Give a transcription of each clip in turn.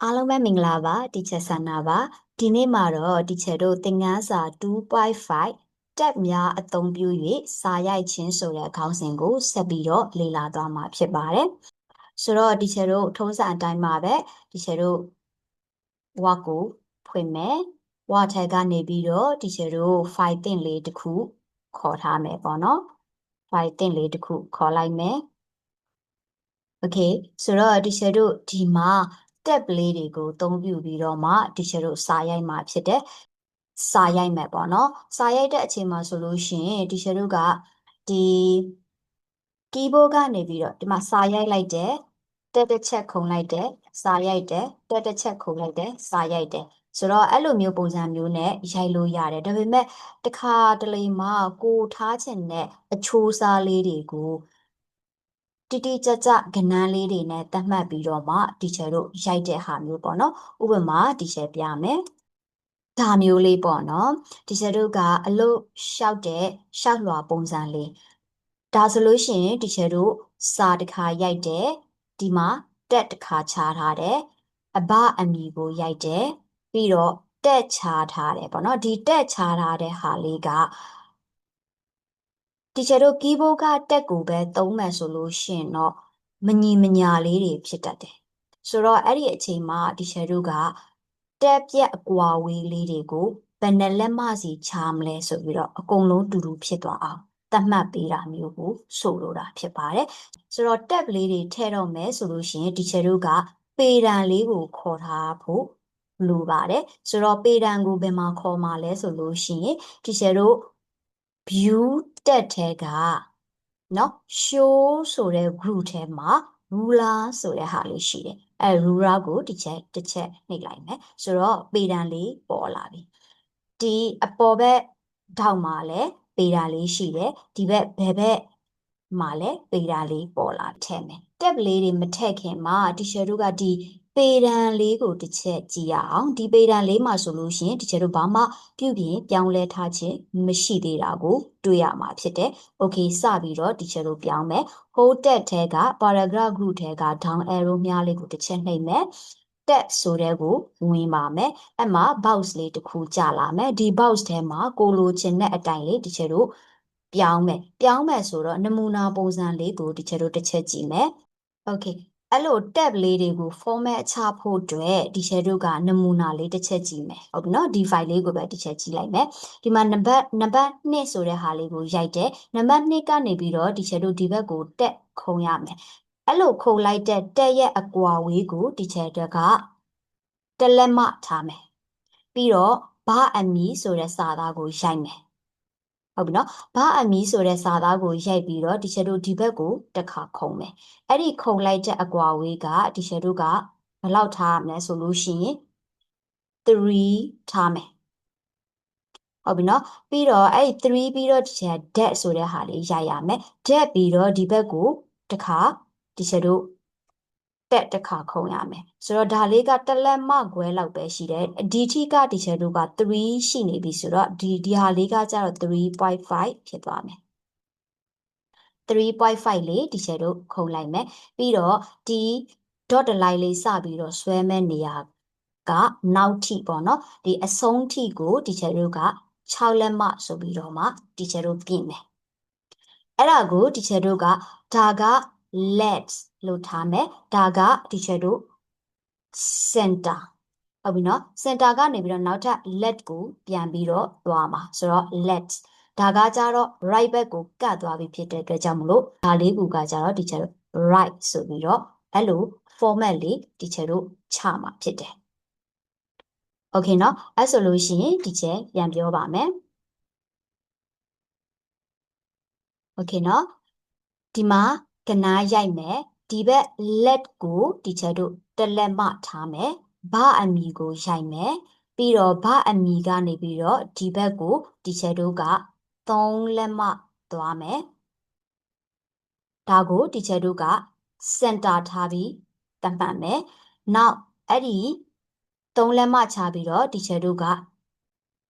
အားလုံးပဲမင်္ဂလာပါတီချာဆန္နာပါဒီနေ့မှာတော့တီချာတို့သင်ခန်းစာ2.5တက်များအသုံးပြု၍စာရိုက်ခြင်းဆိုတဲ့ခေါင်းစဉ်ကိုဆက်ပြီးတော့လေ့လာသွားမှာဖြစ်ပါတယ်ဆိုတော့တီချာတို့ထုံးစံအတိုင်းပါပဲတီချာတို့ဝါကိုဖွင့်မယ်ဝါထဲကနေပြီးတော့တီချာတို့ file သင်လေးတစ်ခုခေါ်ထားမယ်ပေါ့နော် file သင်လေးတစ်ခုခေါ်လိုက်မယ်โอเคဆိုတော့တီချာတို့ဒီမှာ tab လေးတွေကိုအသုံးပြုပြီးတော့မှတီချာတို့စာရိုက်မှာဖြစ်တယ်စာရိုက်မယ်ပေါ့နော်စာရိုက်တဲ့အချိန်မှာဆိုလို့ရှိရင်တီချာတို့ကဒီ keyboard ကနေပြီးတော့ဒီမှာစာရိုက်လိုက်တယ်တက်တစ်ချက်ခုံလိုက်တယ်စာရိုက်တယ်တက်တစ်ချက်ခုံလိုက်တယ်စာရိုက်တယ်ဆိုတော့အဲ့လိုမျိုးပုံစံမျိုးနဲ့ရိုက်လို့ရတယ်ဒါပေမဲ့တစ်ခါတလေမှာကိုထားချင်တဲ့အချိုးစားလေးတွေကိုတိတိကျကျကဏ္ဍလေးတွေနဲ့သတ်မှတ်ပြီးတော့မှတီချာတို့ရိုက်တဲ့ဟာမျိုးပေါ့နော်ဥပမာတီချာပြမယ်ဒါမျိုးလေးပေါ့နော်တီချာတို့ကအလုပ်လျှောက်တဲ့လျှောက်လွှာပုံစံလေးဒါဆိုလို့ရှိရင်တီချာတို့စာတစ်ခါရိုက်တယ်ဒီမှာတက်တစ်ခါခြားထားတယ်အဘအမည်ကိုရိုက်တယ်ပြီးတော့တက်ခြားထားတယ်ပေါ့နော်ဒီတက်ခြားထားတဲ့ဟာလေးကတီချာတို့ keyboard ကတက်ကိုပဲသုံးမယ်ဆိုလို့ရှိရင်တော့မညီမညာလေးတွေဖြစ်တတ်တယ်ဆိုတော့အဲ့ဒီအချိန်မှာတီချာတို့ကတက်ပြက်အကွာဝေးလေးတွေကိုဘယ်နဲ့လက်မစီချားမလဲဆိုပြီးတော့အကုန်လုံးတူတူဖြစ်သွားအောင်သတ်မှတ်ပေးတာမျိုးကိုဆိုလိုတာဖြစ်ပါတယ်ဆိုတော့ tab လေးတွေထည့်တော့မယ်ဆိုလို့ရှိရင်တီချာတို့ကပေတံလေးကိုခေါ်ထားဖို့လိုပါတယ်ဆိုတော့ပေတံကိုဘယ်မှာခေါ်မှာလဲဆိုလို့ရှိရင်တီချာတို့ view တက်ထဲကနော် show ဆိုတဲ့ group ထဲမှာ ruler ဆိုတဲ့ဟာလေးရှိတယ်အဲ ruler ကိုတစ်ချက်နှိပ်လိုက်မယ်ဆိုတော့ပေတံလေးပေါ်လာပြီဒီအပေါ်ဘက်ထောက်မှာလည်းပေတံလေးရှိတယ်ဒီဘက်ဘယ်ဘက်မှာလည်းပေတံလေးပေါ်လာထည့်မယ်တက်လေးတွေမထည့်ခင်မှာတီချာတို့ကဒီပေတံလေးကိုတစ်ချက်ကြည့်ရအောင်ဒီပေတံလေးမှာဆိုလို့ရှိရင်တီချာတို့ဘာမှပြုပြင်ပြောင်းလဲထားခြင်းမရှိသေးတာကိုတွေ့ရမှာဖြစ်တယ်။ Okay စပြီးတော့တီချာတို့ပြောင်းမယ်။ whole text ထဲက paragraph group ထဲက down arrow မြားလေးကိုတစ်ချက်နှိပ်မယ်။ text ဆိုတဲ့ကိုဝင်ပါမယ်။အဲ့မှာ box လေးတစ်ခုကြာလာမယ်။ဒီ box ထဲမှာကိုလိုချင်တဲ့အတိုင်းလေးတီချာတို့ပြောင်းမယ်။ပြောင်းမယ်ဆိုတော့နမူနာပုံစံလေးကိုတီချာတို့တစ်ချက်ကြည့်မယ်။ Okay အဲ့လို tab လေးတွေကို format ချဖို့အတွက်ဒီချာတို့ကနမူနာလေးတစ်ချက်ကြည့်မယ်ဟုတ်ပြီနော်ဒီ file လေးကိုပဲတစ်ချက်ကြည့်လိုက်မယ်ဒီမှာနံပါတ်2ဆိုတဲ့ဟာလေးကိုရိုက်တယ်နံပါတ်2ကနေပြီးတော့ဒီချာတို့ဒီဘက်ကိုတက်ခုံရမယ်အဲ့လိုခုံလိုက်တဲ့တက်ရဲ့အကွာဝေးကိုဒီချာတို့ကတက်လက်မထားမယ်ပြီးတော့ဘာအမည်ဆိုတဲ့စာသားကိုရိုက်မယ်ဟုတ်ပြီနော်ဘာအမည်ဆိုတဲ့စာသားကိုရိုက်ပြီးတော့တီချာတို့ဒီဘက်ကိုတစ်ခါခုံမယ်အဲ့ဒီခုံလိုက်တဲ့အကွာဝေးကတီချာတို့ကဘယ်လောက်ထားရမလဲဆိုလို့ရှိရင်3ထားမယ်ဟုတ်ပြီနော်ပြီးတော့အဲ့3ပြီးတော့တီချာ that ဆိုတဲ့ဟာလေးရိုက်ရမယ် that ပြီးတော့ဒီဘက်ကိုတစ်ခါတီချာတို့တက်တစ်ခါခုံရမယ်ဆိုတော့ဒါလေးကတစ်လက်မခွဲလောက်ပဲရှိတယ်ဒီထိကတီချာတို့က3ရှိနေပြီဆိုတော့ဒီဟာလေးကကျတော့3.5ဖြစ်သွားမယ်3.5လေးတီချာတို့ခုံလိုက်မယ်ပြီးတော့ဒီ dot line လေးစပြီးတော့ဆွဲမဲ့နေရာကနောက်ထိပေါ့နော်ဒီအဆုံးထိကိုတီချာတို့က6လက်မဆိုပြီးတော့မှတီချာတို့ပြင်မယ်အဲ့ဒါကိုတီချာတို့ကဒါက let လို့ထားမယ်ဒါကတီချာတို့ center ဟုတ်ပြီနော် center ကနေပြီးတော့နောက်ထပ် let ကိုပြန်ပြီးတော့သွားမှာဆိုတော့ let ဒါကကြတော့ right ဘက်ကိုကတ်သွားပြီဖြစ်တဲ့အတွက်ကြောင့်မလို့ဒါလေးကူကကြတော့တီချာတို့ right ဆိုပြီးတော့အဲ့လို format လေးတီချာတို့ချမှာဖြစ်တယ်โอเคเนาะအဲ့ဆိုလို့ရှိရင်ဒီချက်ပြန်ပြောပါမယ်โอเคเนาะဒီမှာကနားရိုက်မယ်ဒီဘက် let ကိုတီချာတို့တက်လက်မထားမယ်ဘာအမည်ကိုရိုက်မယ်ပြီးတော့ဘာအမည်ကနေပြီးတော့ဒီဘက်ကိုတီချာတို့က3လက်မသွားမယ်ဒါကိုတီချာတို့က center ထားပြီးတတ်မှတ်မယ်နောက်အဲ့ဒီ3လက်မချပြီးတော့တီချာတို့က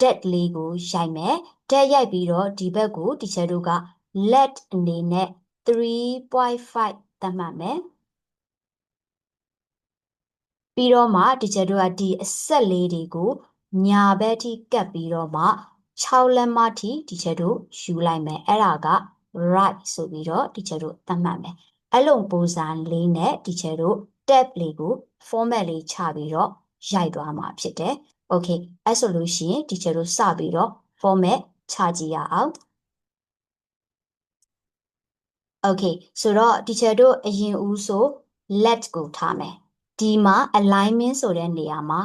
dead လေးကိုရိုက်မယ် dead ရိုက်ပြီးတော့ဒီဘက်ကိုတီချာတို့က let အနေနဲ့3.5သတ်မှတ်မယ် ပြီးတော့မှဒီချက်တို့ကဒီအဆက်လေးတွေကိုညာဘက်ထိကပ်ပြီးတော့မှ6လက်မထိဒီချက်တို့ယူလိုက်မယ်အဲ့ဒါက right ဆိုပြီးတော့ဒီချက်တို့သတ်မှတ်မယ်အဲ့လိုပုံစံလေးနဲ့ဒီချက်တို့ tab လေးကို format လေးချပြီးတော့ရိုက်သွားမှာဖြစ်တယ် okay အဲ့ဆိုလို့ရှိရင်ဒီချက်တို့စပြီးတော့ format ချကြည့်ရအောင် okay ဆိုတော့ဒီချက်တို့အရင်ဦးဆို let ကိုထားမယ်ဒီမှာ alignment ဆိုတဲ့နေရာမှာ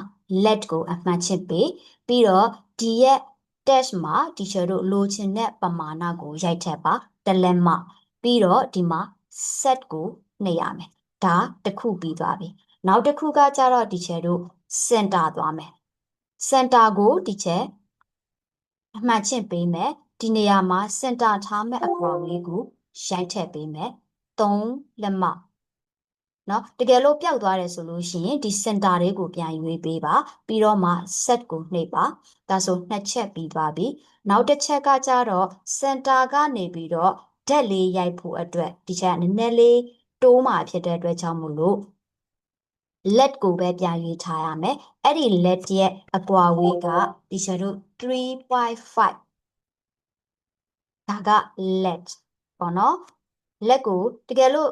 let ကိုအမှတ်ချက်ပေးပြီးတော့ဒီရဲ့ dash မှာဒီချက်တို့လိုချင်တဲ့ပမာဏကိုရိုက်ထည့်ပါတစ်လက်မပြီးတော့ဒီမှာ set ကိုနှိပ်ရမယ်ဒါတစ်ခုပြီးသွားပြီနောက်တစ်ခုကကြတော့ဒီချက်တို့ center သွားမယ် center ကိုဒီချက်အမှတ်ချက်ပေးမယ်ဒီနေရာမှာ center ထားမဲ့အကွာလေးကိုရိုက်ထည့်ပေးမယ်3လက်မနော်တကယ်လို့ပျောက်သွားတယ်ဆိုလို့ရှိရင်ဒီ center လေးကိုပြန်ရွေးပေးပါပြီးတော့မှ set ကိုနှိပ်ပါဒါဆိုနှစ်ချက်ပြီးသွားပြီနောက်တစ်ချက်ကကြတော့ center ကနေပြီးတော့ဓာတ်လေးရိုက်ဖို့အတွက်ဒီချက်ကနည်းနည်းလေးတိုးမှဖြစ်တဲ့အတွက်ကြောင့်မို့လို့ let ကိုပဲပြန်ရွေးထားရမယ်အဲ့ဒီ let ရဲ့အကွာဝေးကဒီချက်တို့3.5ဒါက let ပေါ့နော်လက်ကိုတကယ်လို့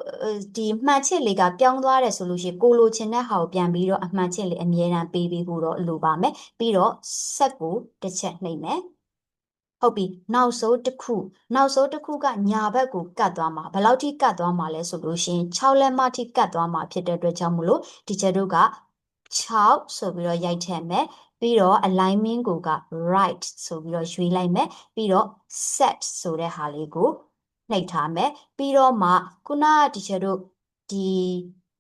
ဒီမှန်ချစ်လေးကပြောင်းသွားတယ်ဆိုလို့ရှိရင်ကိုလိုချင်တဲ့ဟာကိုပြန်ပြီးတော့အမှန်ချစ်လေးအမြဲတမ်းပေးပြီးဖို့တော့လိုပါမယ်ပြီးတော့ဆက်ကိုတစ်ချက်နှိပ်မယ်ဟုတ်ပြီနောက်ဆုံးတစ်ခုကညာဘက်ကိုကတ်သွားမှာဘယ်လောက်ထိကတ်သွားမှာလဲဆိုလို့ရှိရင်6လက်မထိကတ်သွားမှာဖြစ်တဲ့အတွက်ကြောင့်မလို့ဒီချက်တို့က6ဆိုပြီးတော့ရိုက်ထည့်မယ်ပြီးတော့ alignment ကိုက right ဆိုပြီးတော့ရွေးလိုက်မယ်ပြီးတော့ set ဆိုတဲ့ဟာလေးကိုနှိပ်ထားမယ်ပြီးတော့မှခုနကဒီချက်တို့ဒီ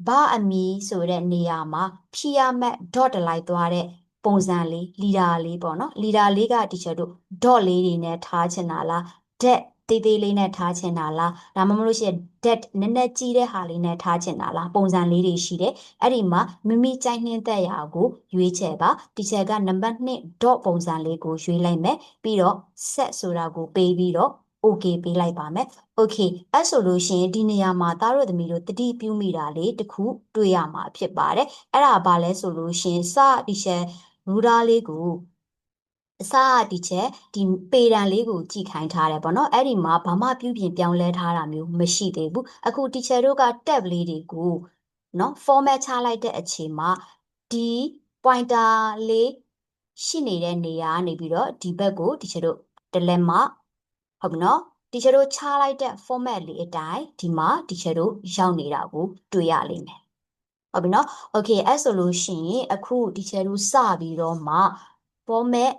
ဘာအမီဆိုတဲ့နေရာမှာဖြီရမဲ့ dot လိုက်သွားတဲ့ပုံစံလေး leader လေးပေါ့နော် leader လေးကဒီချက်တို့ dot လေးတွေနဲ့ထားချင်တာလား dot သေးသေးလေးနဲ့ထားချင်တာလားဒါမှမဟုတ်လို့ရှိရင် dot နည်းနည်းကြီးတဲ့ဟာလေးနဲ့ထားချင်တာလားပုံစံလေးတွေရှိတယ်အဲ့ဒီမှာမိမိကြိုက်နှင်းသက်ရာကိုရွေးချယ်ပါဒီချက်ကနံပါတ်2 dot ပုံစံလေးကိုရွေးလိုက်မယ်ပြီးတော့ set ဆိုတာကိုပေးပြီးတော့ okay ပေးလိုက်ပါမယ် okay အဲ့ဆိုလို့ရှိရင်ဒီနေရာမှာသားတို့သမီးတို့တတိပြုမိတာလေးတစ်ခုတွေ့ရမှာဖြစ်ပါတယ်အဲ့ဒါဘာလဲဆိုလို့ရှိရင်စဒီချက်ရူဒါလေးကိုအစဒီချက်ဒီပေတံလေးကိုကြည့်ခိုင်းထားတယ်ပေါ့နော်အဲ့ဒီမှာဘာမှပြုပြင်ပြောင်းလဲထားတာမျိုးမရှိသေးဘူးအခုတီချာတို့က tab လေးတွေကိုနော် format ချလိုက်တဲ့အချိန်မှာဒီ pointer လေးရှိနေတဲ့နေရာကနေပြီးတော့ဒီဘက်ကိုတီချာတို့တလက်မဟုတ်ပြီနော်တီချာတို့ချလိုက်တဲ့ format လေးအတိုင်းဒီမှာတီချာတို့ရောက်နေတာကိုတွေ့ရလိမ့်မယ်ဟုတ်ပြီနော် okay အဲ့ဆိုလို့ရှိရင်အခုတီချာတို့စပြီးတော့မှ format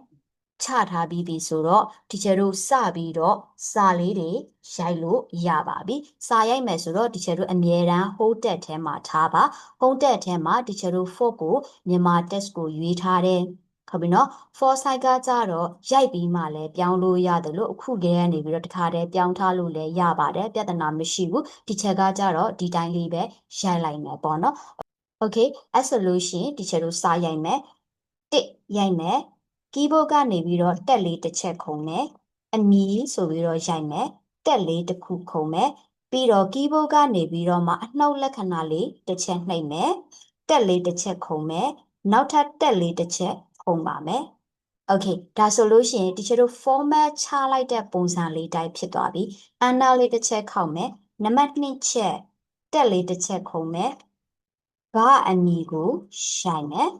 ချထားပြီးပြီဆိုတော့တီချာတို့စပြီးတော့စာလေးတွေရိုက်လို့ရပါပြီစာရိုက်မယ်ဆိုတော့တီချာတို့အမြဲတမ်း hold tab ထဲမှာထားပါ hold tab ထဲမှာတီချာတို့ font ကိုမြန်မာ text ကိုရွေးထားတယ်ဟုတ်ပြီနော် for site ကကြတော့ရိုက်ပြီးမှလည်းပြောင်းလို့ရတယ်လို့အခုတည်းကနေပြီးတော့တခါတည်းပြောင်းထားလို့လည်းရပါတယ်ပြဿနာမရှိဘူးဒီချက်ကကြတော့ဒီတိုင်းလေးပဲရိုက်လိုက်မယ်ပေါ့နော် okay အဲ့ဆိုလို့ရှိရင်ဒီချက်တို့စာရိုက်မယ်တစ်ရိုက်မယ် keyboard ကနေပြီးတော့တက်လေးတစ်ချက်ခုံမယ်အမီဆိုပြီးတော့ရိုက်မယ်တက်လေးတစ်ခုခုံမယ်ပြီးတော့ keyboard ကနေပြီးတော့မှအနှုတ်လက္ခဏာလေးတစ်ချက်နှိပ်မယ်တက်လေးတစ်ချက်ခုံမယ်နောက်ထပ်တက်လေးတစ်ချက်ခုံပါမယ်okay ဒါဆိုလို့ရှိရင်ဒီချက်တို့ format ချလိုက်တဲ့ပုံစံလေးတိုင်းဖြစ်သွားပြီအန်နာလေးတစ်ချက်ခောက်မယ်နံပါတ်2ချက်တက်လေးတစ်ချက်ခုံမယ်ဘာအနီကိုရှိုင်မယ်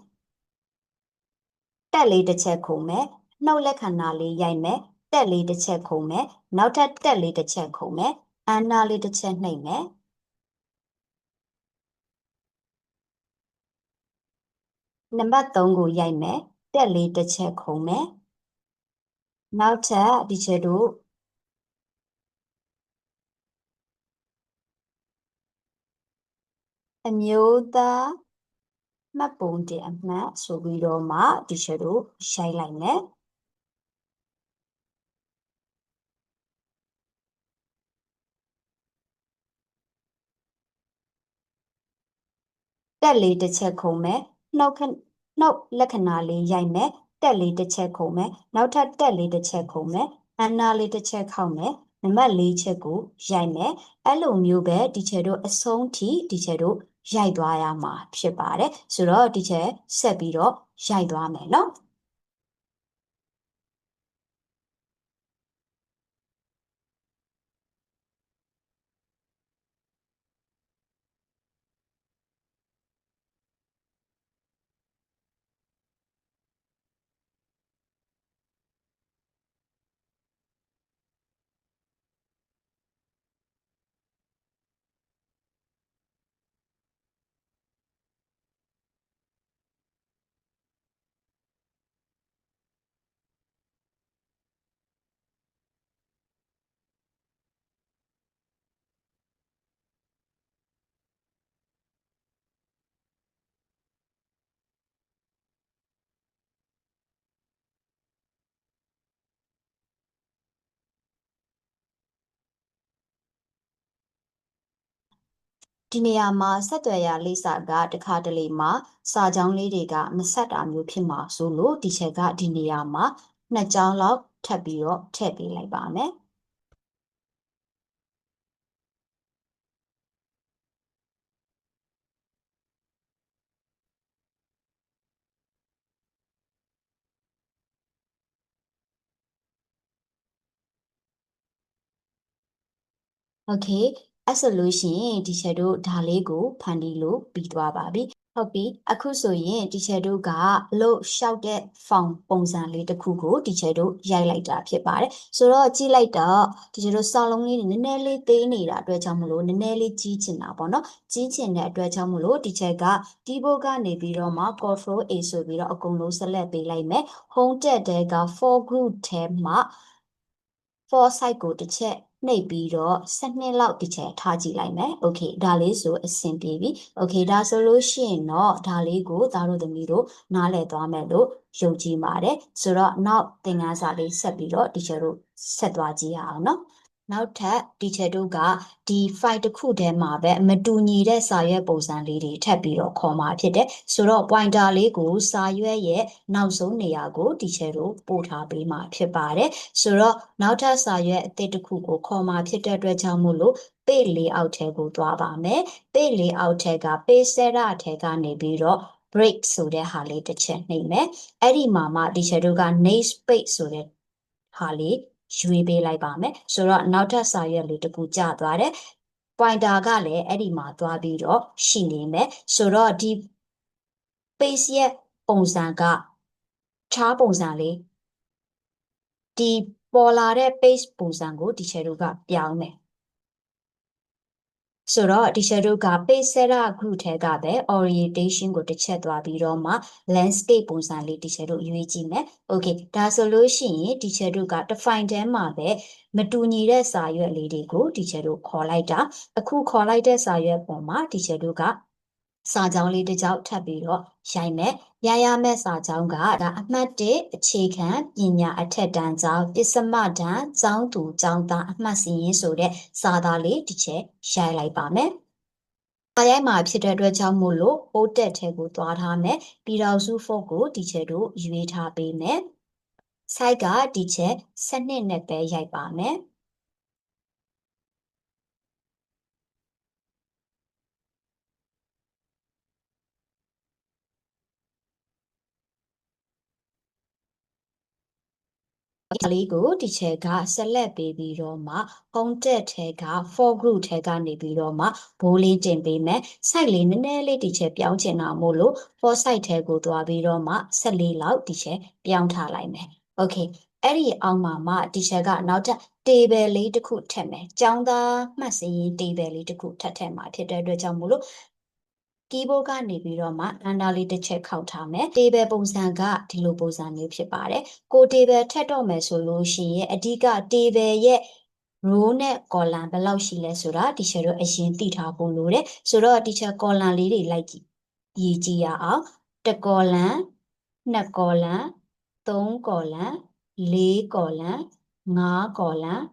တက်လေးတစ်ချက်ခုံမယ်နှုတ်လက္ခဏာလေးရိုက်မယ်တက်လေးတစ်ချက်ခုံမယ်နောက်ထပ်တက်လေးတစ်ချက်ခုံမယ်အန်နာလေးတစ်ချက်နှိပ်မယ်နံပါတ်3ကိုရိုက်မယ်တက်လေးတစ်ချက်ခုံမယ်နောက်ထပ်ဒီချက်တို့အမျိုးသားမှတ်ပုံတင်အမှတ်ဆိုပြီးတော့မှဒီချက်တို့ရိုက်လိုက်မယ်တက်လေးတစ်ချက်ခုံမယ်နှုတ်လက္ခဏာလေးရိုက်မယ်တက်လေးတစ်ချက်ခုံမယ်နောက်ထပ်တက်လေးတစ်ချက်ခုံမယ်အန်နာလေးတစ်ချက်ခောက်မယ်နံပါတ်4ချက်ကိုရိုက်မယ်အဲ့လိုမျိုးပဲဒီချက်တို့အဆုံးထိဒီချက်တို့ ရိုက်သွားရမှာဖြစ်ပါတယ်ဆိုတော့ဒီချက်ဆက်ပြီးတော့ရိုက်သွားမယ်နော်ဒီနေရာမှာဆက်သွယ်ရာလိပ်စာကတခါတလေမှာစာကြောင်းလေးတွေကမဆက်တာမျိုးဖြစ်မှာဆိုလို့ဒီချက်ကဒီနေရာမှာနှစ်ကြောင်းလောက်ထပ်ပြီးတော့ထည့်ပေးလိုက်ပါမယ် โอเคအဲ့ဆိုလို့ရှိရင်ဒီချက်တို့ဒါလေးကိုဖန်တီးလို့ပြီးသွားပါပြီဟုတ်ပြီအခုဆိုရင်ဒီချက်တို့ကအလို့ရှောက်တဲ့ form ပုံစံလေးတစ်ခုကိုဒီချက်တို့ရိုက်လိုက်တာဖြစ်ပါတယ်ဆိုတော့ကြည့်လိုက်တော့ဒီချက်တို့စာလုံးလေးနည်းနည်းလေးသေးနေတာအတွက်ကြောင့်မလို့နည်းနည်းလေးကြီးချင်တာပေါ့နော်ကြီးချင်တဲ့အတွက်ကြောင့်မလို့ဒီချက်က keyboard ကနေပြီးတော့မှ control A ဆိုပြီးတော့အကုန်လုံး select ပေးလိုက်မယ် home tab တဲက for group ထဲမှာ for site ကိုတစ်ချက်နှိပ်ပြီးတော့12လောက်တစ်ချက်ထားကြည့်လိုက်မယ်။ Okay ဒါလေးဆိုအဆင်ပြေပြီ။ Okay ဒါဆိုလို့ရှိရင်တော့ဒါလေးကိုသားတို့သမီးတို့နားလည်သွားမယ်လို့ယုံကြည်ပါတယ်။ဆိုတော့နောက်သင်ခန်းစာလေးဆက်ပြီးတော့ဒီချက်တို့ဆက်သွားကြည့်ရအောင်နော်။နောက်ထပ်ဒီချက်တို့ကဒီ file တစ်ခုထဲမှာပဲမတူညီတဲ့စာရွက်ပုံစံလေးတွေထပ်ပြီးတော့ခေါ်มาဖြစ်တယ်ဆိုတော့ pointer လေးကိုစာရွက်ရဲ့နောက်ဆုံးနေရာကိုဒီချက်တို့ပို့ထားပေးမှာဖြစ်ပါတယ်ဆိုတော့နောက်ထပ်စာရွက်အသစ်တစ်ခုကိုခေါ်มาဖြစ်တဲ့အတွက်ကြောင့်မို့လို့ page layout ထဲကိုသွားပါမယ် page layout ထဲက page setter ထဲကနေပြီးတော့ break ဆိုတဲ့ဟာလေးတစ်ချက်နှိပ်မယ်အဲ့ဒီမှာမှဒီချက်တို့က next page ဆိုတဲ့ဟာလေးရွေးပေးလိုက်ပါမယ်ဆိုတော့နောက်ထပ်စာရွက်လေးတစ်ခုကျသွားတယ် pointer ကလည်းအဲ့ဒီမှာသွားပြီးတော့ရှိနေမယ်ဆိုတော့ဒီ page ရဲ့ပုံစံကခြားပုံစံလေးဒီပေါ်လာတဲ့ page ပုံစံကိုဒီ shadow ကပြောင်းမယ်ဆိုတော့ဒီ shadow က page setter group ထဲကပဲ orientation ကိုတစ်ချက်သွားပြီးတော့မှ landscape ပုံစံလေးဒီ shadow ရွေးကြည့်မယ် okay ဒါဆိုလို့ရှိရင်ဒီ shadow က define ထဲမှာပဲမတူညီတဲ့စာရွက်လေးတွေကိုဒီ shadow ခေါ်လိုက်တာအခုခေါ်လိုက်တဲ့စာရွက်ပေါ်မှာဒီ shadow ကစာကြောင်းလေးတစ်ကြောင်းထပ်ပြီးတော့ရိုက်မယ်ရရမဲ့စာကြောင်းကဒါအမှတ်1အခြေခံပညာအထက်တန်းကျောင်းပစ္စမတန်းကျောင်းသူကျောင်းသားအမှတ်စီရင်ဆိုတဲ့စာသားလေးတစ်ချက်ရိုက်လိုက်ပါမယ်စာရိုက်မှာဖြစ်တဲ့အတွက်ကြောင့်မို့လို့ပိုးတက်ထဲကိုသွားထားမယ်ပြည်တော်စုဖို့ကိုဒီချက်တို့ရွေးထားပေးမယ် site ကဒီချက်12နဲ့ပဲရိုက်ပါမယ်ဒီလေးကိုဒီချက်က select ပေးပြီးတော့မှ contact ထဲက for group ထဲကနေပြီးတော့မှဘိုးလေးတင်ပေးမယ် site လေးနည်းနည်းလေးဒီချက်ပြောင်းချင်တာမို့လို့ for site ထဲကိုသွားပြီးတော့မှ14လောက်ဒီချက်ပြောင်းထားလိုက်မယ် okay အဲ့ဒီအောက်မှာမှဒီချက်ကနောက်ထပ် table လေးတစ်ခုထည့်မယ်ចောင်းသားမှတ်စည်း table လေးတစ်ခုထပ်ထည့်မှာဖြစ်တဲ့အတွက်ကြောင့်မို့လို့ keyboard ကနေပြီးတော့မှ under လေးတစ်ချက်ခောက်ထားမယ် table ပုံစံကဒီလိုပုံစံမျိုးဖြစ်ပါတယ်ကို table ထက်တော့မယ်ဆိုလို့ရှိရင်အဓိက table ရဲ့ row နဲ့ column ဘယ်လောက်ရှိလဲဆိုတာဒီချက်တို့အရင်သိထားဖို့လိုတယ်ဆိုတော့ဒီချက် column လေးတွေလိုက်ကြည့်ရေးကြည့်ရအောင်တစ် column နှစ် column သုံး column လေး column ငါး column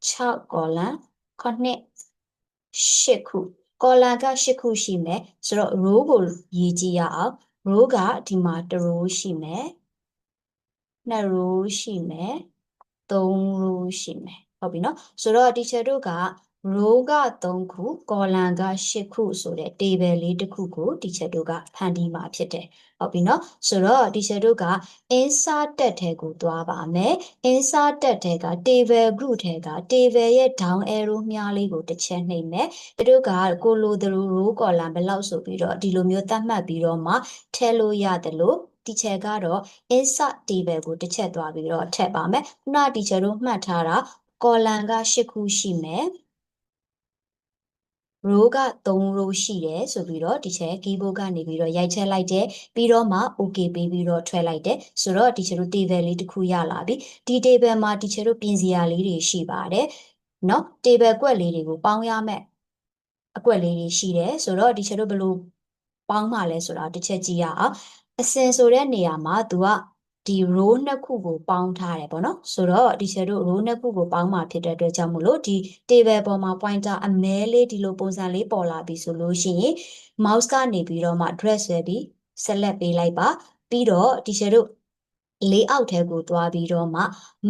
6 column 9 10ခု column က10ခုရှိမယ်ဆိုတော့ row ကိုရေးကြည့်ရအောင် row ကဒီမှာ1 row ရှိမယ်2 row ရှိမယ်3 row ရှိမယ်ဟုတ်ပြီနော်ဆိုတော့ teacher တို့က row က3ခုကောလမ်က8ခုဆိုတဲ့ table လေးတစ်ခုကိုတီချာတို့ကဖန်တီးမှာဖြစ်တယ်ဟုတ်ပြီနော်ဆိုတော့တီချာတို့က insert tab ထဲကိုသွားပါမယ် insert tab ထဲက table group ထဲက table ရဲ့ down arrow မြားလေးကိုတစ်ချက်နှိပ်မယ်တို့ကကိုလိုသလို row ကောလမ်ဘယ်လောက်ဆိုပြီးတော့ဒီလိုမျိုးသတ်မှတ်ပြီးတော့မှထည့်လို့ရတယ်လို့တီချာကတော့ insert table ကိုတစ်ချက်သွားပြီးတော့ထည့်ပါမယ်ခုနတီချာတို့မှတ်ထားတာကောလမ်က8ခုရှိမယ် row က3 row ရှိတယ်ဆိုပြီးတော့ဒီချက် keyboard ကနေပြီးတော့ရိုက်ချက်လိုက်တယ်ပြီးတော့မှ okay ပေးပြီးတော့ထွက်လိုက်တယ်ဆိုတော့ဒီချက်တို့ table လေးတစ်ခုရလာပြီဒီ table မှာဒီချက်တို့ပြင်စရာလေးတွေရှိပါတယ်เนาะ table ကွက်လေးတွေကိုပေါင်းရမယ်အကွက်လေးတွေရှိတယ်ဆိုတော့ဒီချက်တို့ဘယ်လိုပေါင်းမှလဲဆိုတာတစ်ချက်ကြည့်ရအောင်အစင်ဆိုတဲ့နေရာမှာ तू ကဒီ row နှစ်ခုကိုပေါင်းထားတယ်ပေါ့နော်ဆိုတော့ဒီချက်တို့ row နှစ်ခုကိုပေါင်းမှဖြစ်တဲ့အတွက်ကြောင့်မို့လို့ဒီ table ပေါ်မှာ pointer အမဲလေးဒီလိုပုံစံလေးပေါ်လာပြီဆိုလို့ရှိရင် mouse ကနေပြီးတော့မှ drag ဆွဲပြီး select ပေးလိုက်ပါပြီးတော့ဒီချက်တို့ layout ထဲကိုသွားပြီးတော့မှ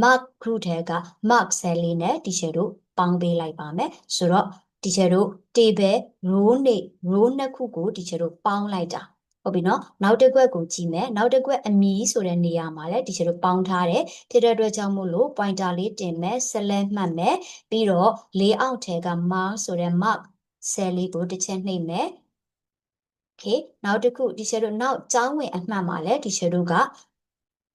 mark group ထဲက mark cell လေးနဲ့ဒီချက်တို့ပေါင်းပေးလိုက်ပါမယ်ဆိုတော့ဒီချက်တို့ table row နှစ်ခုကိုဒီချက်တို့ပေါင်းလိုက်တာဟုတ်ပြီနော်နောက်တစ်ခွက်ကိုကြည့်မယ်နောက်တစ်ခွက်အမီဆိုတဲ့နေရာမှာလည်းဒီချက်တို့ပေါင်းထားတယ်ဖြစ်တဲ့အတွက်ကြောင့်မို့လို့ pointer လေးတင်မယ် select မှတ်မယ်ပြီးတော့ layout ထဲက mark ဆိုတဲ့ mark cell လေးကိုတစ်ချက်နှိပ်မယ် okay နောက်တစ်ခုဒီချက်တို့နောက်ကျောင်းဝင်အမှတ်မှာလည်းဒီချက်တို့က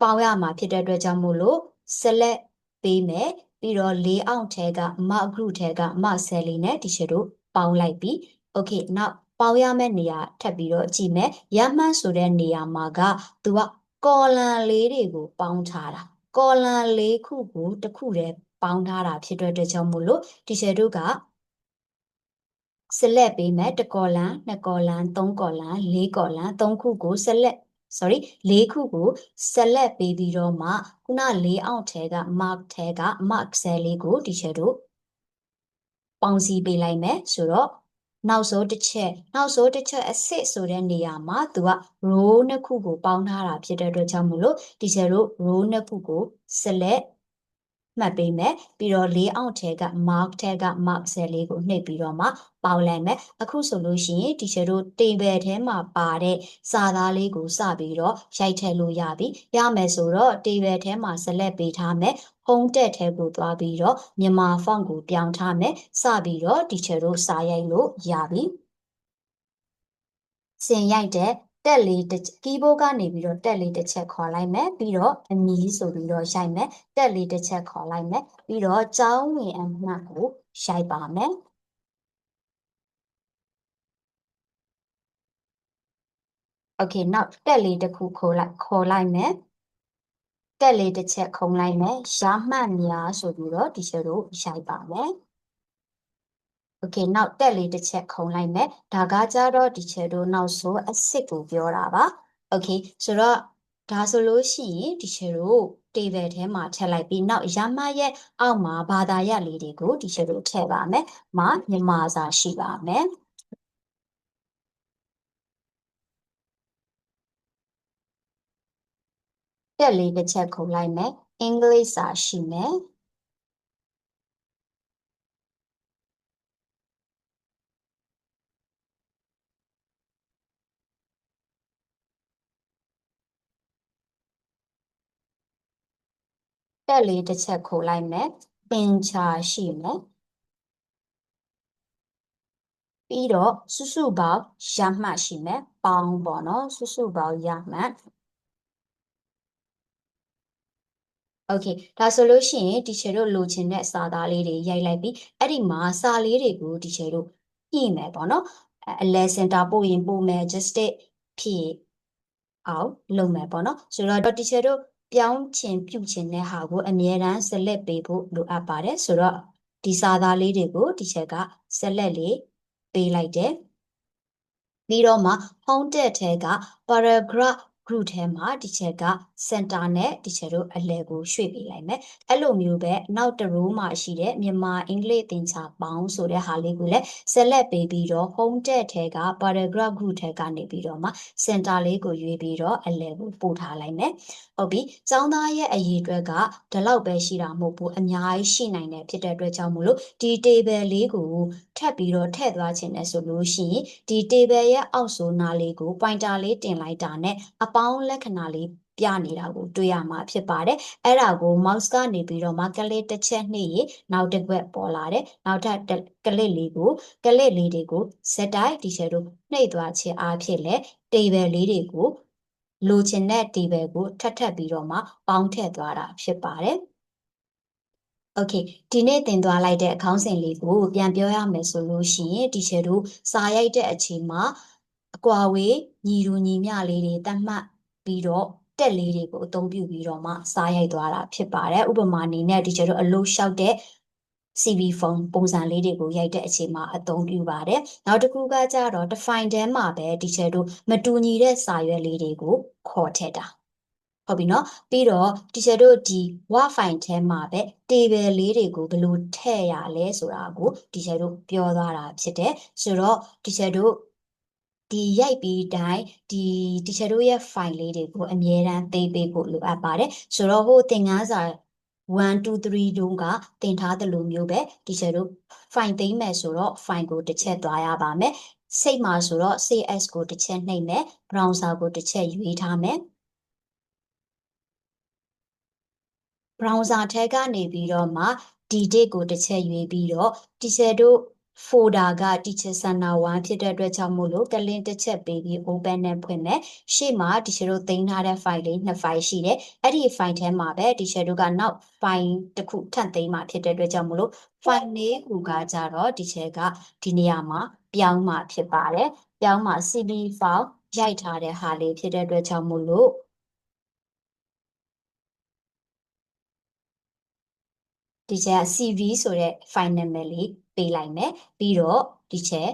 ပေါင်းရမှာဖြစ်တဲ့အတွက်ကြောင့်မို့လို့ select ပေးမယ်ပြီးတော့ layout ထဲက mark group ထဲက mark cell လေးနဲ့ဒီချက်တို့ပေါင်းလိုက်ပြီ okay နောက်ပေါင်းရမယ့်နေရာထပ်ပြီးတော့ကြည့်မယ်ရမှန်းဆိုတဲ့နေရာမှာကသူကကော်လမ်လေးတွေကိုပေါင်းထားတာကော်လမ်လေးခုကိုတစ်ခုတည်းပေါင်းထားတာဖြစ်တဲ့အတွက်ကြောင့်မို့လို့ဒီချက်တို့က select ပေးမယ်တစ်ကောလမ်နှစ်ကောလမ်သုံးကောလမ်လေးကောလမ်သုံးခုကို select sorry လေးခုကို select ပေးပြီးတော့မှခုနလေးအောင်ထဲက mark ထဲက mark cell လေးကိုဒီချက်တို့ပေါင်းစည်းပေးလိုက်မယ်ဆိုတော့နောက်ဆုံးတစ်ချက်အစစ်ဆိုတဲ့နေရာမှာသူက row နှစ်ခုကိုပေါင်းထားတာဖြစ်တဲ့အတွက်ကြောင့်မို့လို့ဒီချက်တို့ row နှစ်ခုကို select မှတ်ပေးမယ်ပြီးတော့လေးအောင်ထဲက mark ထဲက mark cell လေးကိုနှိပ်ပြီးတော့မှပေါင်းလိုက်မယ်အခုဆိုလို့ရှိရင်ဒီချက်တို့ table ထဲမှာပါတဲ့စာသားလေးကိုစပြီးတော့ရိုက်ထည့်လို့ရပြီရမယ်ဆိုတော့ table ထဲမှာ select ပေးထားမယ် home tab ထဲကိုသွားပြီးတော့မြန်မာ font ကိုပြောင်းထားမယ်စပြီးတော့ဒီချက်တို့စာရိုက်လို့ရပြီစင်ရိုက်တဲ့တက်လေးkeyboard ကနေပြီးတော့တက်လေးတစ်ချက်ခေါ်လိုက်မယ်ပြီးတော့အမီဆိုပြီးတော့ရိုက်မယ်တက်လေးတစ်ချက်ခေါ်လိုက်မယ်ပြီးတော့ကျောင်းဝင်အမှတ်ကိုရိုက်ပါမယ်โอเคနောက်တက်လေးတစ်ခုခေါ်လိုက်မယ်တက်လေးတစ်ချက်ခုံလိုက်မယ်ရမှတ်များဆိုပြီးတော့ဒီချက်တို့ရိုက်ပါမယ်โอเคနောက်တက်လေးတစ်ချက်ခုံလိုက်မယ်ဒါကကြတော့ဒီချက်တို့နောက်ဆိုအစ်စ်ကိုပြောတာပါโอเคဆိုတော့ဒါဆိုလို့ရှိရင်ဒီချက်တို့ table ထဲမှာထည့်လိုက်ပြီးနောက်ရမရဲ့အောက်မှာဘာသာရပ်လေးတွေကိုဒီချက်တို့ထည့်ပါမယ်မှာမြန်မာစာရှိပါမယ်တက်လေးတစ်ချက်ခုံလိုက်မယ်အင်္ဂလိပ်စာရှိမယ်တက်လေးတစ်ချက်ခုံလိုက်မယ်ပင်ချာရှိမယ်ပြီးတော့စုစုပေါင်းရမှတ်ရှိမယ်ပေါင်းပေါ့နော်စုစုပေါင်းရမှတ်โอเคဒါဆိုလို့ရှိရင်တီချာတို့လိုချင်တဲ့စာသားလေးတွေရိုက်လိုက်ပြီးအဲ့ဒီမှာစာလေးတွေကိုတီချာတို့ညှိမယ်ပေါ့နော်အလဲစင်တာပို့ရင်ပို့မယ် just ဖြစ်အောင်လုပ်မယ်ပေါ့နော်ဆိုတော့တီချာတို့ပြောင်းချင်ပြုတ်ချင်တဲ့ဟာကိုအမြဲတမ်း select ပေးဖို့လိုအပ်ပါတယ်ဆိုတော့ဒီစာသားလေးတွေကိုတီချာက select လေးပေးလိုက်တယ်ပြီးတော့မှ home tab ထဲက paragraph group ထဲမှာ teacher က center နဲ့ teacher တို့အလယ်ကိုရွှေ့ပေးလိုက်မယ်အဲ့လိုမျိုးပဲနောက်တစ် row မှာရှိတဲ့မြန်မာအင်္ဂလိပ်သင်္ချာပေါင်းဆိုတဲ့ဟာလေးကိုလည်း select ပေးပြီးတော့ home tab ထဲက paragraph group ထဲကနေပြီးတော့မှ center လေးကိုရွေးပြီးတော့အလယ်ကိုပို့ထားလိုက်မယ်ဟုတ်ပြီကျောင်းသားရဲ့အရေးအတွက်ကဒီလောက်ပဲရှိတာမဟုတ်ဘူးအများကြီးရှိနိုင်တယ်ဖြစ်တဲ့အတွက်ကြောင့်မို့လို့ဒီ table လေးကိုထပ်ပြီးတော့ထည့်သွားခြင်းနဲ့ဆိုလို့ရှိရင်ဒီ table ရဲ့အောက်ဆိုနာလေးကို pointer လေးတင်လိုက်တာနဲ့အပေါင်းလက္ခဏာလေးပြနေတာကိုတွေ့ရမှာဖြစ်ပါတယ်အဲ့ဒါကို mouse ကနေပြီးတော့မှကလစ်တစ်ချက်နှိပ်ရင်နောက်တစ်ခွက်ပေါ်လာတယ်နောက်ထပ်ကလစ်လေးတွေကိုစက်တိုက် teacher တို့နှိပ်သွားခြင်းအားဖြင့်လဲ table လေးတွေကိုလိုချင်တဲ့ table ကိုထပ်ပြီးတော့မှပေါင်းထည့်သွားတာဖြစ်ပါတယ်โอเคဒီနေ့သင်သွားလိုက်တဲ့ခေါင်းစဉ်လေးကိုပြန်ပြောရမယ်ဆိုလို့ရှိရင် teacher တို့စာရိုက်တဲ့အချိန်မှာအကွာဝေးညီတူညီမျှလေးတွေတတ်မှတ်ပြီးတော့တက်လေးတွေကိုအသုံးပြုပြီးတော့မှစာရိုက်သွားတာဖြစ်ပါတယ်ဥပမာအနေနဲ့ teacher တို့အလို့လျှောက်တဲ့ CV ဖုန်းပုံစံလေးတွေကိုရိုက်တဲ့အချိန်မှာအသုံးပြုပါတယ်နောက်တစ်ခုကကြတော့ define ထဲမှာပဲ teacher တို့မတူညီတဲ့စာရွက်လေးတွေကိုခေါ်ထည့်တာဟုတ်ပြီနော်ပြီးတော့ teacher တို့ဒီ word file ထဲမှာပဲ table လေးတွေကိုဘယ်လိုထည့်ရလဲဆိုတာကို teacher တို့ပြောသွားတာဖြစ်တယ်ဆိုတော့ teacher တို့ဒီရိုက်ပြီးတိုင်းဒီ teacher တို့ရဲ့ file လေးတွေကိုအမြဲတမ်းသိမ်းပေးဖို့လိုအပ်ပါတယ်ဆိုတော့ဟိုသင်ခန်းစာ1 2 3တုန်းကသင်ထားသလိုမျိုးပဲ teacher တို့ file သိမ်းမယ်ဆိုတော့ file ကိုတစ်ချက်သွားရပါမယ်စိတ်မှာဆိုတော့ CS ကိုတစ်ချက်နှိပ်မယ် browser ကိုတစ်ချက်ရွေးထားမယ် browser ထဲကနေပြီးတော့မှဒီdate ကိုတစ်ချက်ရွေးပြီးတော့ teacher တို့ folder က teacher center 1ဖြစ်တဲ့အတွက်ကြောင့်မို့လို့ကလင်းတစ်ချက်ပေးပြီး open နဲ့ဖွင့်မယ်ရှေ့မှာ teacher တို့သိမ်းထားတဲ့ file လေး2 file ရှိတယ်အဲ့ဒီ file ထဲမှာပဲ teacher တို့ကနောက် file တစ်ခုထပ်သိမ်းမှာဖြစ်တဲ့အတွက်ကြောင့်မို့လို့ file လေးခုကကြတော့ teacher ကဒီနေရာမှာပြောင်းမှာဖြစ်ပါတယ်ပြောင်းမှာ cv file ရိုက်ထားတဲ့ဟာလေးဖြစ်တဲ့အတွက်ကြောင့်မို့လို့ဒီချက် CV ဆိုတဲ့ file နာမည်လေးပေးလိုက်မယ်ပြီးတော့ဒီချက်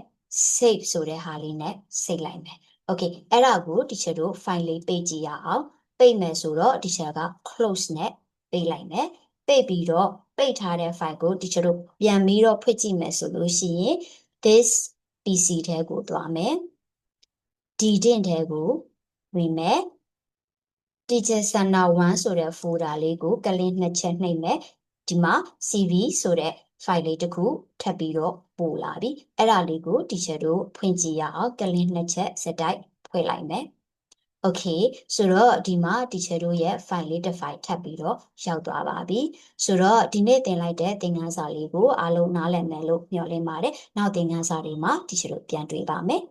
save ဆိုတဲ့ဟာလေးနဲ့ save လိုက်မယ် okay အဲ့ဒါကို teacher တို့ file လေးပိတ်ကြည့်ရအောင်ပိတ်မယ်ဆိုတော့ teacher က close နဲ့ပိတ်လိုက်မယ်ပိတ်ပြီးတော့ပိတ်ထားတဲ့ file ကို teacher တို့ပြန်ပြီးတော့ဖွင့်ကြည့်မယ်ဆိုလို့ရှိရင် this PC ထဲကိုသွားမယ်ဒီတင်ထဲကိုဝင်မယ် teacher center 1ဆိုတဲ့ folder လေးကိုကလင်း2ချက်နှိပ်မယ်ဒီမှာ CV ဆိုတဲ့ file လေးတစ်ခုထပ်ပြီးတော့ပို့လာပြီအဲ့ဒါလေးကို teacher တို့ဖွင့်ကြည့်ရအောင်ကလင်း2ချက်စက်တိုက်ဖွင့်လိုက်မယ်โอเคဆိုတော့ဒီမှာ teacher တို့ရဲ့ file လေးတစ် file ထပ်ပြီးတော့ရောက်သွားပါပြီဆိုတော့ဒီနေ့သင်လိုက်တဲ့သင်ခန်းစာလေးကိုအားလုံးနားလည်မယ်လို့မျှော်လင့်ပါတယ်နောက်သင်ခန်းစာတွေမှာ teacher တို့ပြန်တွေ့ပါမယ်